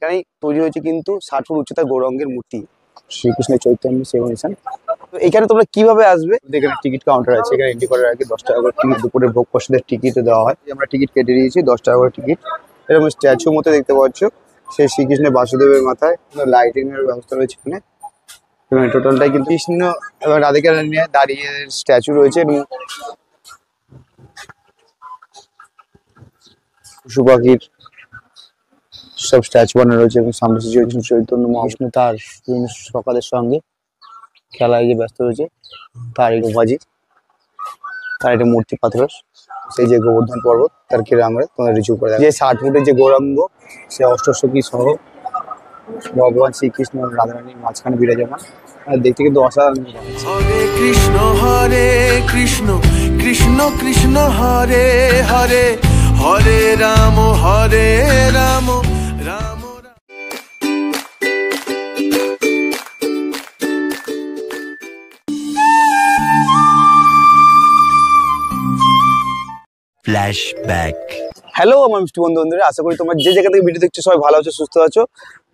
এখানেই তৈরি হয়েছে কিন্তু 60 ফুট উচ্চতার গৌরাঙ্গের মূর্তি শ্রীকৃষ্ণের চৈতন্য সেবা মিশন। তো এখানে তোমরা কিভাবে আসবে, এখানে টিকিট কাউন্টার আছে, এখানে এন্ট্রি করার আগে 10 টাকা করে টিকিট, দুপুরে ভোগ প্রসাদের টিকিট দেওয়া হয়। আমরা টিকিট কেটে দিয়েছি 10 টাকা করে টিকিট। এরকম স্ট্যাচু মতো দেখতে পাচ্ছ, সেই শ্রীকৃষ্ণের বাসুদেবের মাথায় লাইটিং এর ব্যবস্থা রয়েছে এখানে। এবং টোটালটাই কিন্তু কৃষ্ণ এবং রাধিকা নিয়ে দাঁড়িয়ে স্ট্যাচু রয়েছে এবং পশু পাখির সব স্ট্যাচু বানানো রয়েছে এবং সামনে চৈতন্য মহাবিষ্ণু তার সকালের সঙ্গে খেলায় যে ব্যস্ত রয়েছে, তার এই গোপাজি, তার একটা মূর্তি পাথর, সেই যে গোবর্ধন পর্বত তার ঘিরে আমরা তোমাদের রিচু করে যে 60 ফুটের যে গৌরাঙ্গ, সে অষ্টসখী সহ ভগবান শ্রীকৃষ্ণ রাধারানীর মাঝখানে বিরাজমান, দেখতে কিন্তু অসাধারণ। হরে কৃষ্ণ কৃষ্ণ কৃষ্ণ হরে হরে, হরে রাম রাম রাম। ফ্ল্যাশব্যাক। হ্যালো আমার মিষ্টি বন্ধুরা, আশা করি তোমরা যে জায়গা থেকে ভিডিও দেখছো সবাই ভালো আছো, সুস্থ আছো।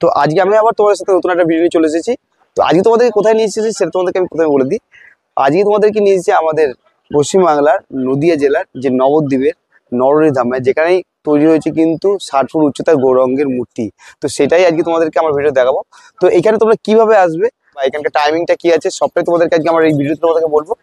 তো আজকে আমি আবার তোমাদের সাথে নতুন একটা ভিডিও নিয়ে চলে এসেছি। তো আজকে তোমাদেরকে কোথায় নিয়ে এসেছি সেটা তোমাদেরকে আমি প্রথমে বলে দিই। আজকে তোমাদেরকে নিয়ে এসেছি আমাদের পশ্চিমবাংলার নদিয়া জেলার যে নবদ্বীপের নরহরি ধামে, যেখানেই তৈরি হয়েছে কিন্তু 60 ফুট উচ্চতার গৌরাঙ্গের মূর্তি। তো সেটাই আজকে তোমাদেরকে আমার ভিডিও দেখাবো। তো এখানে তোমরা কিভাবে আসবে বা এখানকার টাইমিংটা কি আছে সবটাই তোমাদেরকে আজকে আমার এই ভিডিওতে তোমাদেরকে বলবো।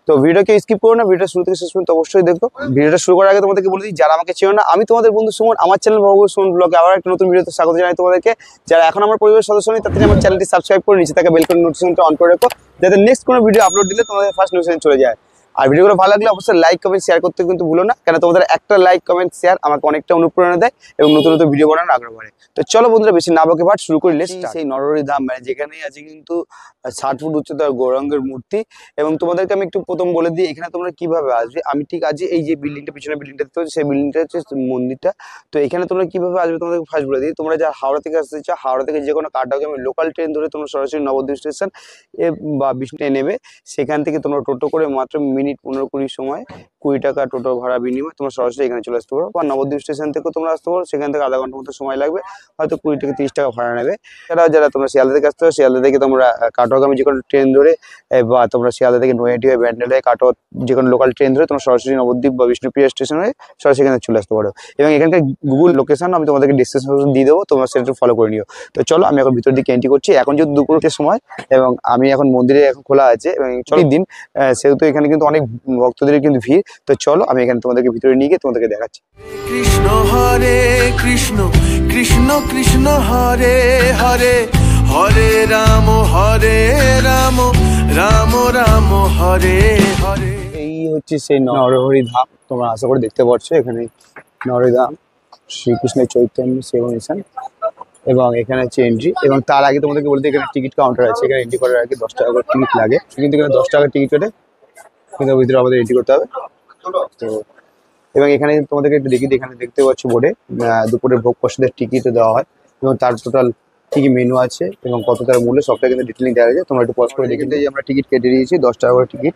তো ভিডিওকে স্কিপ করো না, ভিডিও শুরু থেকে শেষ পর্যন্ত অবশ্যই দেখো। ভিডিওটা শুরু করার আগে তোমাদেরকে বলে দিই, যারা আমাকে চেনো না, আমি তোমাদের বন্ধু সুমন, আমার চ্যানেল ভগবান সুমন ব্লগে আবার একটা নতুন ভিডিওতে স্বাগত জানাই তোমাদেরকে। যারা এখন আমার পরিবারের সদস্য নেই, তাদের আমার চ্যানেলটি সাবস্ক্রাইব করে নিচে থাকা বেল করে নোটিফিকেশনটা অন করে রাখো, যাতে নেক্সট কোনো ভিডিও আপলোড দিলে তোমাদের ফার্স্ট নোটিফিকেশন চলে যায়। আর ভিডিওগুলো ভালো লাগলে অবশ্যই লাইক কমেন্ট শেয়ার করতে কিন্তু ভুলো না, কেন তোমাদের একটা লাইক কমেন্ট শেয়ার আমাকে অনেকটা অনুপ্রেরণা দেয় এবং নতুন নতুন ভিডিও বানানোর আগ্রহ বাড়ে। তো চলো বন্ধুরা, বেশি না বকে ভাট শুরু করি। সেই নরহরি ধাম, মানে যেখানেই আছে কিন্তু 60 ফুট উচ্চতার গৌরাঙ্গের মূর্তি। এবং তোমাদেরকে আমি একটু প্রথম বলে দিই এখানে তোমরা কিভাবে আসবে। আমি ঠিক আছি এই যে বিল্ডিংটা, পিছনে বিল্ডিংটা দেখতে পাচ্ছি, সেই বিল্ডিংটা হচ্ছে মন্দিরটা। তো এখানে তোমরা কিভাবে আসবে তোমাদেরকে ফার্স্ট বলে দিই। তোমরা যারা হাওড়া থেকে আসতে চাও, হাওড়া থেকে যে কোনো কাটাগামী লোকাল ট্রেন ধরে তোমরা সরাসরি নবদ্বীপ স্টেশন বা বিষ্ণু নেবে। সেখান থেকে তোমরা টোটো করে মাত্র মিনিট 15-20 সময় 20 টাকা টোটো ভাড়া বিনিময়ে তোমরা সরাসরি এখানে চলে আসতে পারো। বা নবদ্বীপ স্টেশন থেকেও তোমরা আসতে পারো, সেখান থেকে আধা ঘন্টার মতো সময় লাগবে, হয়তো 20 থেকে 30 টাকা ভাড়া নেবে। যারা তোমরা শিয়ালদা থেকে আসতে পারো, শিয়ালদা থেকে তোমরা কাটোয়াগামী যে কোনো ট্রেন ধরে বা তোমরা শিয়ালদা থেকে নৈহাটি হয়ে ব্যান্ডেল হয়ে কাটোয়া যে কোনো লোকাল ট্রেন ধরে তোমরা সরাসরি নবদ্বীপ বা বিষ্ণুপ্রিয়া স্টেশন হয়ে সরাসরি এখানে চলে আসতে পারো। এবং এখানকার গুগল লোকেশন আমি তোমাদেরকে ডিসক্রিপশন দিয়ে দেবো, তোমরা সেটা ফলো করে নিও। তো চলো আমি এখন ভিতর দিকে এন্ট্রি করছি। এখন যেহেতু দুপুরের সময় এবং আমি এখন মন্দিরে এখন খোলা আছে এবং ছুটির দিন, সেহেতু এখানে কিন্তু অনেক ভক্তদের কিন্তু ভিড়। তো চলো আমি এখানে তোমাদেরকে ভিতরে নিয়ে গিয়ে তোমাদেরকে দেখাচ্ছি। কৃষ্ণ কৃষ্ণ কৃষ্ণ হরে হরে, হরে রাম রাম রাম হরে হরে। এই হচ্ছে সেই নরহরি ধাম, তোমরা আশা করে দেখতে পাচ্ছ। এখানে নরহরি ধাম শ্রীকৃষ্ণের চৈতন্য সেবা মিশন এবং এখানে হচ্ছে এন্ট্রি। এবং তার আগে তোমাদেরকে বলতে এখানে টিকিট কাউন্টার আছে, এখানে এন্ট্রি করার আগে 10 টাকা করে টিকিট লাগে, কিন্তু এখানে 10 টাকা টিকিট কেটে কিন্তু ভিতরে আমাদের এন্ট্রি করতে হবে। তো এবং এখানে তোমাদেরকে একটু দেখি, এখানে দেখতে পাচ্ছ বোর্ডে দুপুরের ভোগ প্রসাদের টিকিট দেওয়া হয় এবং তার টোটাল কি কি মেনু আছে এবং কত তার মূল্য সবটা কিন্তু ডিটেলিং দেওয়া আছে। তোমরা একটু পজ করে দেখে যে আমরা টিকিট কেটে দিয়েছি 10 টাকা করে টিকিট।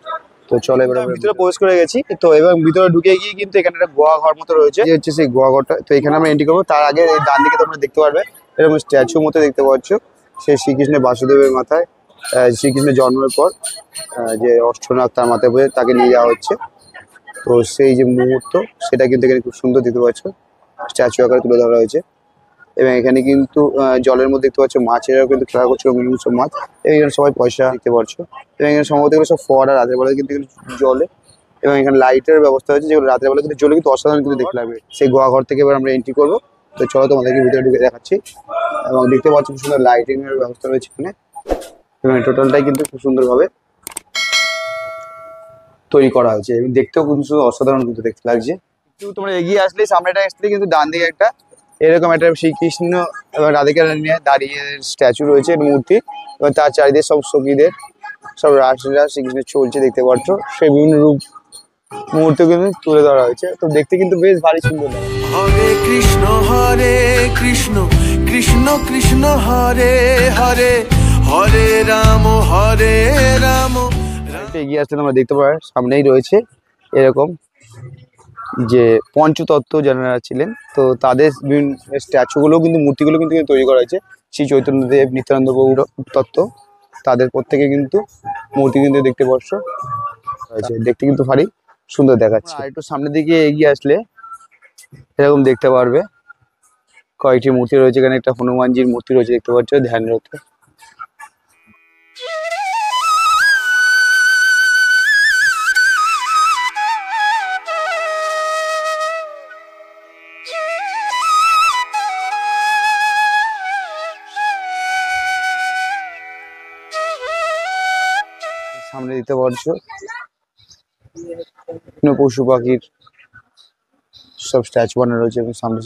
তো চলো এবার ভিতরে প্রবেশ করে গেছি। তো এবং ভিতরে ঢুকে গিয়ে কিন্তু এখানে একটা গোয়া ঘর মতো রয়েছে, এই হচ্ছে সেই গোয়া ঘরটা। তো এখানে আমরা এন্ট্রি করবো। তার আগে এই ডান দিকে তোমরা দেখতে পারবে এরকম স্ট্যাচু মতো দেখতে পাচ্ছ, সেই শ্রীকৃষ্ণের বাসুদেবের মাথায় শ্রীকৃষ্ণের জন্মের পর যে অষ্টনাগ তার মাথায় বসে তাকে নিয়ে যাওয়া হচ্ছে। তো সেই যে মুহূর্ত সেটা কিন্তু এখানে খুব সুন্দর দেখতে পাচ্ছ, স্ট্যাচু আকারে তুলে ধরা হয়েছে। এবং এখানে কিন্তু জলের মধ্যে দেখতে পাচ্ছ মাছেরাও কিন্তু খেলা করছে, রঙিন সব মাছ। এবং এখানে সবাই পয়সা দেখতে পাচ্ছ। এবং এখানে সম্ভবত এগুলো সব ফোয়ারা, রাতের বেলা কিন্তু জলে। এবং এখানে লাইটের ব্যবস্থা হচ্ছে, যেগুলো রাতের বেলা কিন্তু জলে কিন্তু অসাধারণ কিন্তু দেখতে লাগবে। সেই গোয়া ঘর থেকে এবার আমরা এন্ট্রি করবো। তো চলো তোমাদেরকে ভিতরে ঢুকে দেখাচ্ছি। এবং দেখতে পাচ্ছ খুব সুন্দর লাইটিং এর ব্যবস্থা রয়েছে এখানে। এবং টোটালটাই কিন্তু খুব সুন্দরভাবে তৈরি করা হয়েছে এবং দেখতেও কিন্তু অসাধারণ কিন্তু দেখতে লাগছে। কিন্তু তোমরা এগিয়ে আসলে সামনেটা আসলে কিন্তু ডান দিকে একটা এরকম একটা শ্রীকৃষ্ণ এবং রাধিকা নিয়ে দাঁড়িয়ে স্ট্যাচু রয়েছে মূর্তি, এবং তার চারিদিকে সব সখীদের সব রাসলীলা শ্রীকৃষ্ণের চলছে দেখতে পাচ্ছ। সেই বিভিন্ন রূপ মুহূর্ত কিন্তু তুলে ধরা হয়েছে। তো দেখতে কিন্তু বেশ ভারী সুন্দর লাগে। হরে কৃষ্ণ কৃষ্ণ কৃষ্ণ হরে হরে, হরে রাম রাম। এগিয়ে আসলে তোমরা দেখতে পারো সামনেই রয়েছে এরকম যে পঞ্চতত্ত্ব যারা ছিলেন, তো তাদের বিভিন্ন স্ট্যাচুগুলো কিন্তু মূর্তিগুলো কিন্তু তৈরি করা হয়েছে। শ্রী চৈতন্যদেব, নিত্যানন্দ গৌর তত্ত্ব, তাদের প্রত্যেকে কিন্তু মূর্তি কিন্তু দেখতে পাচ্ছ হয়েছে, দেখতে কিন্তু ভারী সুন্দর দেখাচ্ছে। আর একটু সামনের দিকে এগিয়ে আসলে এরকম দেখতে পারবে কয়েকটি মূর্তি রয়েছে। এখানে একটা হনুমানজির মূর্তি রয়েছে দেখতে পাচ্ছ ধ্যানরত। সামনে দিতে পারছো পশু পাখির সব স্ট্যাচু বানানো রয়েছে এবং সামনে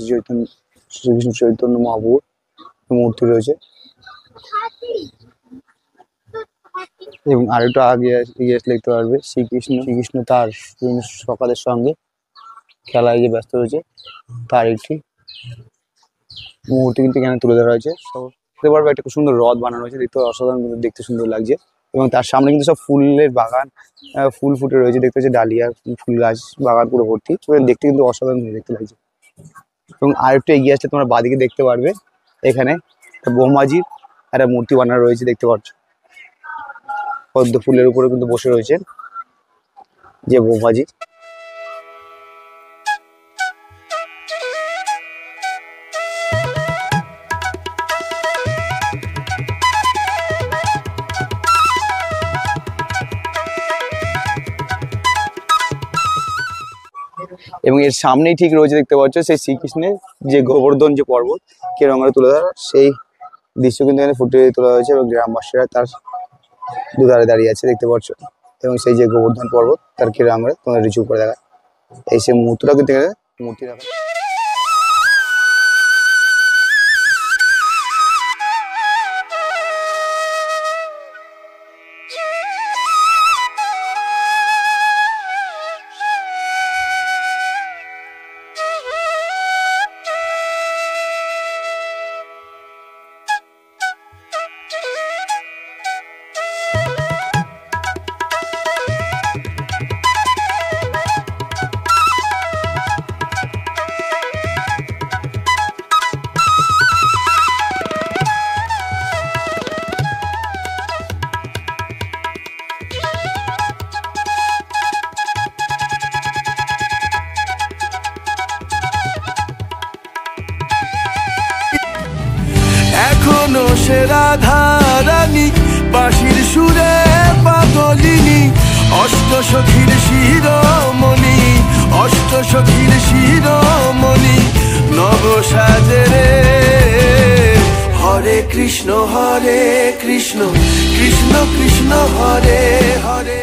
শ্রীকৃষ্ণ চৈতন্য মহাপ্রভুর মূর্তি রয়েছে। এবং আরেকটু আগে এগিয়ে আসলে দেখতে পারবে শ্রীকৃষ্ণ তার সকালের সঙ্গে খেলায় যে ব্যস্ত রয়েছে তার একটি মূর্তি কিন্তু এখানে তুলে ধরা হয়েছে। দেখতে পারবে একটা খুব সুন্দর রথ বানানো হয়েছে, দেখতে অসাধারণ, দেখতে সুন্দর লাগছে। এবং তার সামনে কিন্তু সব ফুলের বাগান, ফুল ফুটে রয়েছে দেখতে পাচ্ছি, ডালিয়া ফুল গাছ বাগান পুরো ভর্তি, দেখতে কিন্তু অসাধারণ দেখতে লাগছে। এবং আরেকটু এগিয়ে আসলে তোমরা বাদিকে দেখতে পারবে এখানে ব্রহ্মাজির একটা মূর্তি বানানো রয়েছে দেখতে পাচ্ছ। পদ্ম ফুলের উপরে কিন্তু বসে রয়েছে যে ব্রহ্মাজি। এবং এর সামনেই ঠিক রয়েছে দেখতে পাচ্ছ সেই শ্রীকৃষ্ণের যে গোবর্ধন যে পর্বত কেরঙ্গারে তুলে ধরা, সেই দৃশ্য কিন্তু এখানে ফুটে তোলা হয়েছে। এবং গ্রামবাসীরা তার দুধারে দাঁড়িয়ে আছে দেখতে পাচ্ছ। এবং সেই যে গোবর্ধন পর্বত তার কেরঙ্গারে তোমাদের রিচু করে দেখা, এই সেই মুহূর্তটা কিন্তু এখানে মূর্তি রাখা। এখনো সে রাধারানী বাঁশির সুরে পাগলিনী, অষ্টসখীর শিরোমণি, অষ্টসখীর শিরোমণি নব সাজে রে। হরে কৃষ্ণ কৃষ্ণ কৃষ্ণ হরে হরে।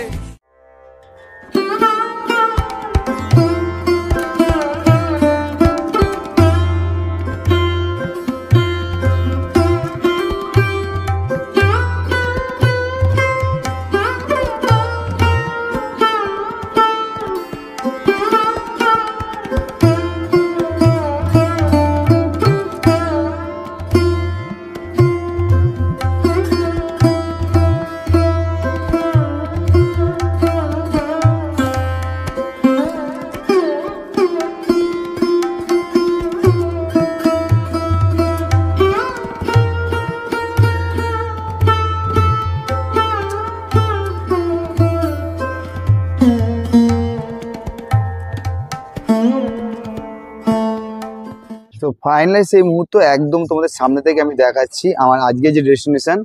তো ফাইনালি সেই মুহূর্ত একদম তোমাদের সামনে থেকে আমি দেখাচ্ছি আমার আজকে যে ডেস্টিনেশন,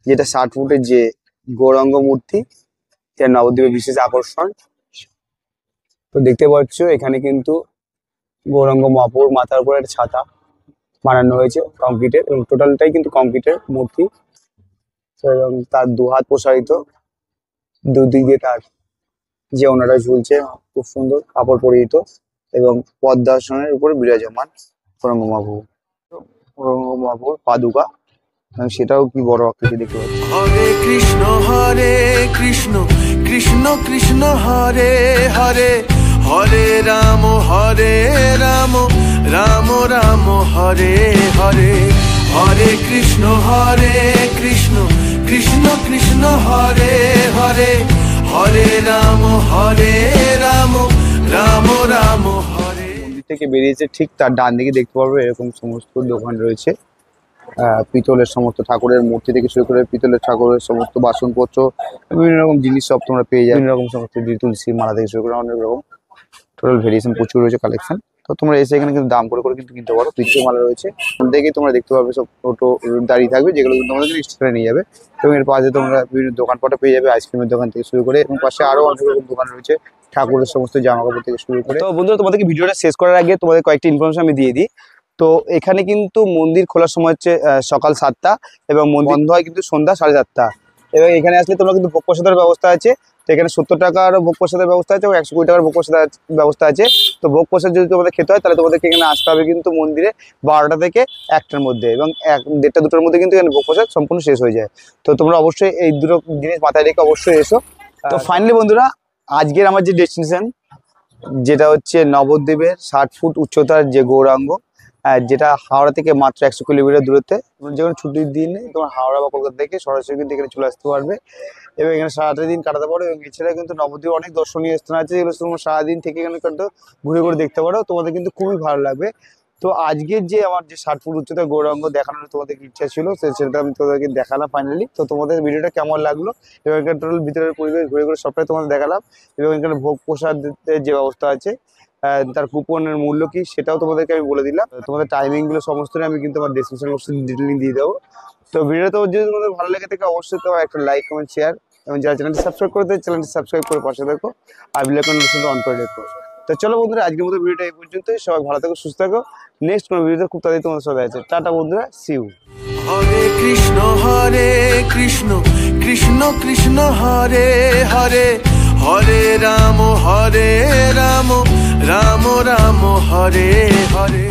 যেটা 60 ফুটের যে গৌরাঙ্গ মূর্তি, যেটা নবদ্বীপের বিশেষ আকর্ষণ। তো দেখতে পাচ্ছ এখানে কিন্তু গৌরাঙ্গ মহাপ্রভুর মাথার উপরে একটা ছাতা বানানো হয়েছে কংক্রিটের, এবং টোটালটাই কিন্তু কংক্রিটের মূর্তি। এবং তার দুহাত প্রসারিত, দুদিক দিয়ে তার যে ওনারা ঝুলছে খুব সুন্দর কাপড় পরিহিত, এবং পদ্মাসনের উপরে বিরাজমান গৌরাঙ্গ মহাপ্রভুর পাদুকা, সেটাও কি বড় আকৃতি দেখতে পাচ্ছি। হরে কৃষ্ণ কৃষ্ণ কৃষ্ণ হরে হরে, হরে রাম রাম রাম হরে হরে। হরে কৃষ্ণ কৃষ্ণ কৃষ্ণ হরে হরে, হরে রাম রাম রাম থেকে বেরিয়েছে ঠিক তার ডান দিকে দেখতে পারবে এরকম সমস্ত দোকান রয়েছে। পিতলের সমস্ত ঠাকুরের মূর্তি থেকে শুরু করে পিতলের ঠাকুরের সমস্ত বাসনপত্র বিভিন্ন রকম জিনিস সব তোমরা পেয়ে যাবে। বিভিন্ন রকম সমস্ত তুলসী মালা থেকে শুরু করে অনেক রকম টোটাল ভেরিয়েশন প্রচুর রয়েছে কালেকশন। তো তোমরা এসে এখানে কিন্তু দাম করে কিন্তু কিনতে পারো। তুলসী মালা রয়েছে দেখেই তোমরা দেখতে পাবে সব টোটো দাঁড়িয়ে থাকবে, যেগুলো কিন্তু তোমাদের স্টেশনে নিয়ে যাবে। এবং এর পাশে তোমরা বিভিন্ন দোকানপাটও পেয়ে যাবে, আইসক্রিমের দোকান থেকে শুরু করে, এবং পাশে আরো অনেক রকম দোকান রয়েছে ঠাকুরের সমস্ত জামা কাপড় থেকে শুরু করে। তো বন্ধুরা, তোমাদেরকে ভিডিওটা শেষ করার আগে তোমাদের কয়েকটি ইনফরমেশন আমি দিয়ে দিই। তো এখানে কিন্তু মন্দির খোলার সময় হচ্ছে সকাল 7টা এবং মন্দির বন্ধ হয় কিন্তু সন্ধ্যা 7:30। এবং এখানে আসলে তোমরা কিন্তু ভোগ প্রসাদের ব্যবস্থা আছে। তো এখানে 70 টাকার ভোগ প্রসাদের ব্যবস্থা আছে এবং 120 টাকার ভোগ প্রসাদের ব্যবস্থা আছে। তো ভোগ প্রসাদ যদি তোমাদের খেতে হয় তাহলে তোমাদেরকে এখানে আসতে হবে কিন্তু মন্দিরে 12টা থেকে 1টার মধ্যে, এবং 1-1:30 2টার মধ্যে কিন্তু এখানে ভোগ প্রসাদ সম্পূর্ণ শেষ হয়ে যায়। তো তোমরা অবশ্যই এই দুটো জিনিস মাথায় রেখে অবশ্যই এসো। তো ফাইনালি বন্ধুরা, আজকের আমার যে ডেস্টিনেশন যেটা হচ্ছে নবদ্বীপের 60 ফুট উচ্চতার যে গৌরাঙ্গ, যেটা হাওড়া থেকে মাত্র 100 কিলোমিটার দূরত্বে। যখন ছুটির দিনে তোমার হাওড়া বা কলকাতা থেকে সরাসরি কিন্তু এখানে চলে আসতে পারবে এবং এখানে সারাটা দিন কাটাতে পারো। এবং এছাড়া কিন্তু নবদ্বীপে অনেক দর্শনীয় স্থান আছে যেগুলো তোমরা সারাদিন থেকে এখানে কিন্তু ঘুরে ঘুরে দেখতে পারো, তোমাদের কিন্তু খুবই ভালো লাগবে। তো আজকের যে আমার যে 60 ফুট উচ্চতার গৌরাঙ্গ দেখানোর তোমাদের ইচ্ছা ছিল সেটা আমি তোমাদেরকে দেখালাম ফাইনালি। তো তোমাদের ভিডিওটা কেমন লাগলো এবং এখানে টোটাল ভিতরের পরিবেশ ঘুরে ঘুরে সবটাই তোমাদের দেখালাম। এবং এখানে ভোগ প্রসাদের যে ব্যবস্থা আছে, তার কুপনের মূল্য কি সেটাও তোমাদেরকে আমি বলে দিলাম। তোমাদের টাইমিংগুলো সমস্তটাই আমি কিন্তু আমার ডেসক্রিপশন বক্সে ডিটেইলিং দিয়ে দেবো। তো ভিডিওটা যদি তোমাদের ভালো লেগে থাকে অবশ্যই তোমার একটা লাইক কমেন্ট শেয়ার, এবং যারা চ্যানেলটি সাবস্ক্রাইব করে দেয় চ্যানেলটি সাবস্ক্রাইব করে পাশে দেখো আর বেল আইকনটা অন করে রেখো। তো চলো বন্ধুরা, আজকের মতো ভিডিওটা এই পর্যন্তই। সবাই ভালো থাকো, সুস্থ থাকো। নেক্সট কোনো ভিডিওতে খুব তাড়াতাড়ি তোমাদের সাথে আছে। টাটা বন্ধুরা, see you. Hare Krishna Krishna Krishna Hare Hare, Hare Rama Rama Rama Hare Hare.